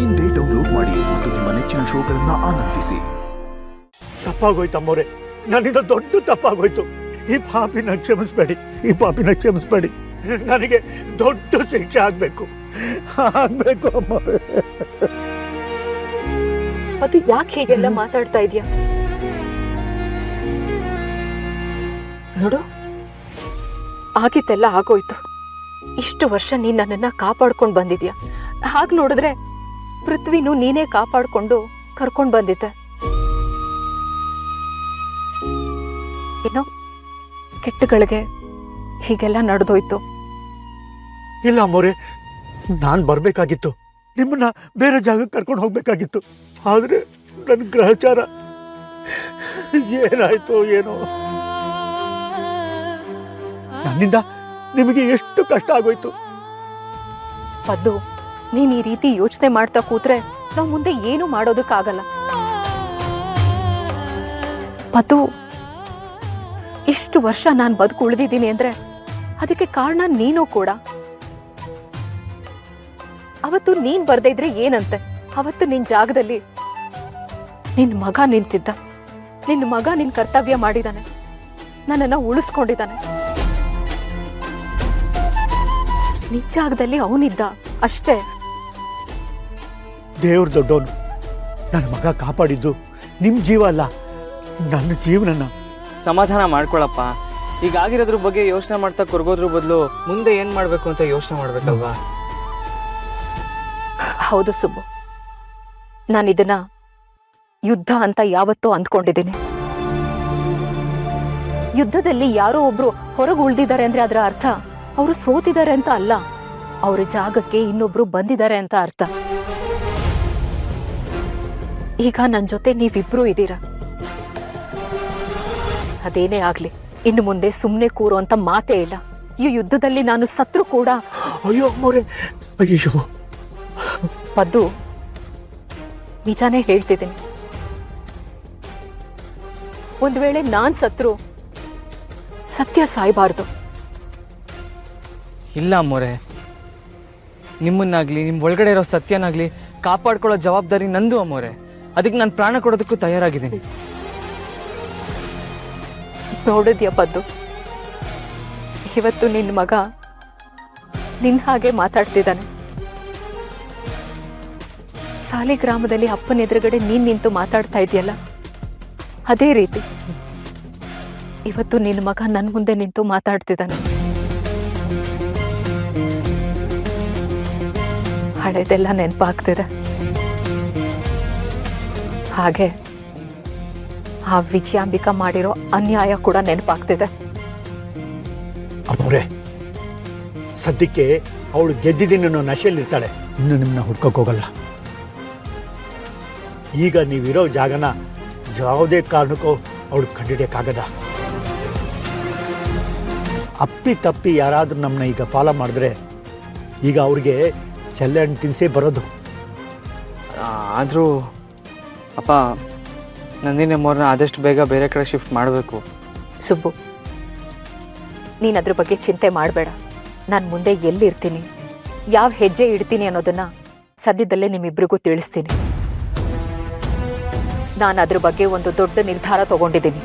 ಇಂದೇ ಡೌನ್ಲೋಡ್ ಮಾಡಿ ಮತ್ತು ನಿಮ್ಮ ನೆಚ್ಚಿನ ಶೋಗಳನ್ನ ಆನಂದಿಸಿ. ತಪ್ಪಾಗೋಯ್ತಮ್ಮವ್ರೆ, ನನ್ನಿಂದ ದೊಡ್ಡ ತಪ್ಪಾಗೋಯ್ತು. ಈ ಪಾಪಿನ ಕ್ಷಮಿಸ್ಬೇಡಿ. ನನಗೆ ದೊಡ್ಡ ಶಿಕ್ಷೆ ಆಗ್ಬೇಕು ಅಮ್ಮವ್ರೆ. ಅದು ಯಾಕೆ ಹೀಗೆಲ್ಲ ಮಾತಾಡ್ತಾ ಇದೀಯ? ನೋಡು, ಆಗಿದ್ದೆಲ್ಲ ಆಗೋಯ್ತು. ಇಷ್ಟು ವರ್ಷ ನೀನ್ ನನ್ನನ್ನ ಕಾಪಾಡ್ಕೊಂಡ್ ಬಂದಿದ್ಯಾ. ಹಾಗ್ ನೋಡಿದ್ರೆ ಪೃಥ್ವಿನೂ ನೀನೇ ಕಾಪಾಡ್ಕೊಂಡು ಕರ್ಕೊಂಡ್ ಬಂದಿದ್ದೆ. ಏನೋ ಕೆಟ್ಟಗಳಿಗೆ ಹೀಗೆಲ್ಲ ನಡೆದೋಯ್ತು. ಇಲ್ಲ ಅಮ್ಮವ್ರೆ, ನಾನ್ ಬರ್ಬೇಕಾಗಿತ್ತು, ನಿಮ್ಮನ್ನ ಬೇರೆ ಜಾಗಕ್ಕೆ ಕರ್ಕೊಂಡು ಹೋಗ್ಬೇಕಾಗಿತ್ತು. ಆದ್ರೆ ನನ್ನ ಗ್ರಹಚಾರ ಏನಾಯ್ತು ಏನೋ. ನನ್ನಿಂದ ನಿಮಗೆ ಎಷ್ಟು ಕಷ್ಟ ಆಗೋಯ್ತು. ಪದ್ದು, ನೀನ್ ಈ ರೀತಿ ಯೋಚನೆ ಮಾಡ್ತಾ ಕೂತ್ರೆ ನಾವ್ ಮುಂದೆ ಏನು ಮಾಡೋದಕ್ಕಾಗಲ್ಲ. ಪದ್ದು, ಇಷ್ಟು ವರ್ಷ ನಾನ್ ಬದುಕು ಉಳಿದಿದ್ದೀನಿ ಅಂದ್ರೆ ಅದಕ್ಕೆ ಕಾರಣ ನೀನು ಕೂಡ. ಅವತ್ತು ನೀನ್ ಬರ್ದೇ ಇದ್ರೆ ಏನಂತೆ? ಅವತ್ತು ನಿನ್ ಜಾಗದಲ್ಲಿ ನಿನ್ ಮಗ ನಿಂತಿದ್ದ. ನಿನ್ ಮಗ ನಿನ್ ಕರ್ತವ್ಯ ಮಾಡಿದಾನೆ, ನನ್ನನ್ನ ಉಳಿಸ್ಕೊಂಡಿದ್ದಾನೆ. ನಿನ್ ಜಾಗದಲ್ಲಿ ಅವನಿದ್ದ ಅಷ್ಟೇ. ದೇವ್ರ ದೊಡ್ಡವನು. ನನ್ನ ಮಗ ಕಾಪಾಡಿದ್ದು ನಿಮ್ ಜೀವ ಅಲ್ಲ, ನನ್ನ ಜೀವನನ. ಸಮಾಧಾನ ಮಾಡ್ಕೊಳಪ್ಪ. ಈಗ ಆಗಿರೋದ್ರ ಬಗ್ಗೆ ಯೋಚನೆ ಮಾಡ್ತಾ ಕೊರ್ಗೋದ್ರ ಬದಲು ಮುಂದೆ ಏನ್ ಮಾಡ್ಬೇಕು ಅಂತ ಯೋಚನೆ ಮಾಡ್ಬೇಕಲ್ವಾ? ಹೌದು ಸುಬ್ಬು, ನಾನಿದನ್ನ ಯುದ್ಧ ಅಂತ ಯಾವತ್ತೂ ಅಂದ್ಕೊಂಡಿದ್ದೀನಿ. ಯುದ್ಧದಲ್ಲಿ ಯಾರೋ ಒಬ್ರು ಹೊರಗೆ ಉಳ್ದಿದ್ದಾರೆ ಅಂದ್ರೆ ಅದರ ಅರ್ಥ ಅವರು ಸೋತಿದ್ದಾರೆ ಅಂತ ಅಲ್ಲ, ಅವ್ರ ಜಾಗಕ್ಕೆ ಇನ್ನೊಬ್ರು ಬಂದಿದ್ದಾರೆ ಅಂತ ಅರ್ಥ. ಈಗ ನನ್ ಜೊತೆ ನೀವಿಬ್ರು ಇದ್ದೀರಾ. ಅದೇನೇ ಆಗ್ಲಿ, ಇನ್ನು ಮುಂದೆ ಸುಮ್ನೆ ಕೂರೋ ಅಂತ ಮಾತೇ ಇಲ್ಲ. ಈ ಯುದ್ಧದಲ್ಲಿ ನಾನು ಸತ್ರು ಕೂಡ. ಅಯ್ಯೋ ಅಮ್ಮವ್ರೆ, ಅಯ್ಯೋ. ಪದ್ದು, ನಿಜಾನೇ ಹೇಳ್ತಿದ್ದೀನಿ. ಒಂದ್ ವೇಳೆ ನಾನ್ ಸತ್ರು ಸತ್ಯ ಸಾಯ್ಬಾರ್ದು. ಇಲ್ಲ ಅಮ್ಮೋರೆ, ನಿಮ್ಮನ್ನಾಗ್ಲಿ ನಿಮ್ ಒಳಗಡೆ ಇರೋ ಸತ್ಯನಾಗ್ಲಿ ಕಾಪಾಡ್ಕೊಳ್ಳೋ ಜವಾಬ್ದಾರಿ ನಂದು ಅಮ್ಮೋರೆ. ಅದಕ್ಕೆ ನಾನು ಪ್ರಾಣ ಕೊಡೋದಕ್ಕೂ ತಯಾರಾಗಿದ್ದೀನಿ. ನೋಡಿದ್ಯಾ ಪದ್ದು, ಇವತ್ತು ನಿನ್ನ ಮಗ ನಿನ್ ಹಾಗೆ ಮಾತಾಡ್ತಿದ್ದಾನೆ. ಸಾಲಿಗ್ರಾಮದಲ್ಲಿ ಅಪ್ಪನ ಎದುರುಗಡೆ ನೀನ್ ನಿಂತು ಮಾತಾಡ್ತಾ ಇದೆಯಲ್ಲ, ಅದೇ ರೀತಿ ಇವತ್ತು ನಿನ್ನ ಮಗ ನನ್ ಮುಂದೆ ನಿಂತು ಮಾತಾಡ್ತಿದ್ದಾನೆ. ಹಳೆದೆಲ್ಲ ನೆನಪಾಗ್ತಿದೆ. ಹಾಗೆ ಆ ವಿಜಯಾಂಬಿಕಾ ಮಾಡಿರೋ ಅನ್ಯಾಯ ಕೂಡ ನೆನಪಾಗ್ತಿದೆ. ಅಮ್ಮವ್ರೆ, ಸದ್ಯಕ್ಕೆ ಅವಳು ಗೆದ್ದಿದ್ದೀನಿ ಅನ್ನೋ ನಶೆಯಲ್ಲಿರ್ತಾಳೆ. ಇನ್ನು ನಿಮ್ಮನ್ನ ಹುಡ್ಕೋಕ್ ಹೋಗಲ್ಲ. ಈಗ ನೀವಿರೋ ಜಾಗನ ಯಾವುದೇ ಕಾರಣಕ್ಕೂ ಅವಳು ಕಂಡಿಡಿಯಕ್ಕಾಗದ. ಅಪ್ಪಿ ತಪ್ಪಿ ಯಾರಾದ್ರೂ ನಮ್ಮನ್ನ ಈಗ ಫಾಲೋ ಮಾಡಿದ್ರೆ ಈಗ ಅವ್ರಿಗೆ ಚೆಲ್ಲೆ ಹಣ್ಣು ತಿನ್ಸೇ ಬರೋದು. ಆದರೂ ಅಪ್ಪ, ನಂದಿನಿ ಅಮ್ಮವ್ರನ್ನ ಆದಷ್ಟು ಬೇಗ ಬೇರೆ ಕಡೆ ಶಿಫ್ಟ್ ಮಾಡಬೇಕು. ಸುಬ್ಬು, ನೀನ್ ಅದ್ರ ಬಗ್ಗೆ ಚಿಂತೆ ಮಾಡಬೇಡ. ನಾನು ಮುಂದೆ ಎಲ್ಲಿರ್ತೀನಿ, ಯಾವ ಹೆಜ್ಜೆ ಇಡ್ತೀನಿ ಅನ್ನೋದನ್ನ ಸದ್ಯದಲ್ಲೇ ನಿಮ್ಮಿಬ್ರಿಗೂ ತಿಳಿಸ್ತೀನಿ. ನಾನು ಅದ್ರ ಬಗ್ಗೆ ಒಂದು ದೊಡ್ಡ ನಿರ್ಧಾರ ತಗೊಂಡಿದ್ದೀನಿ.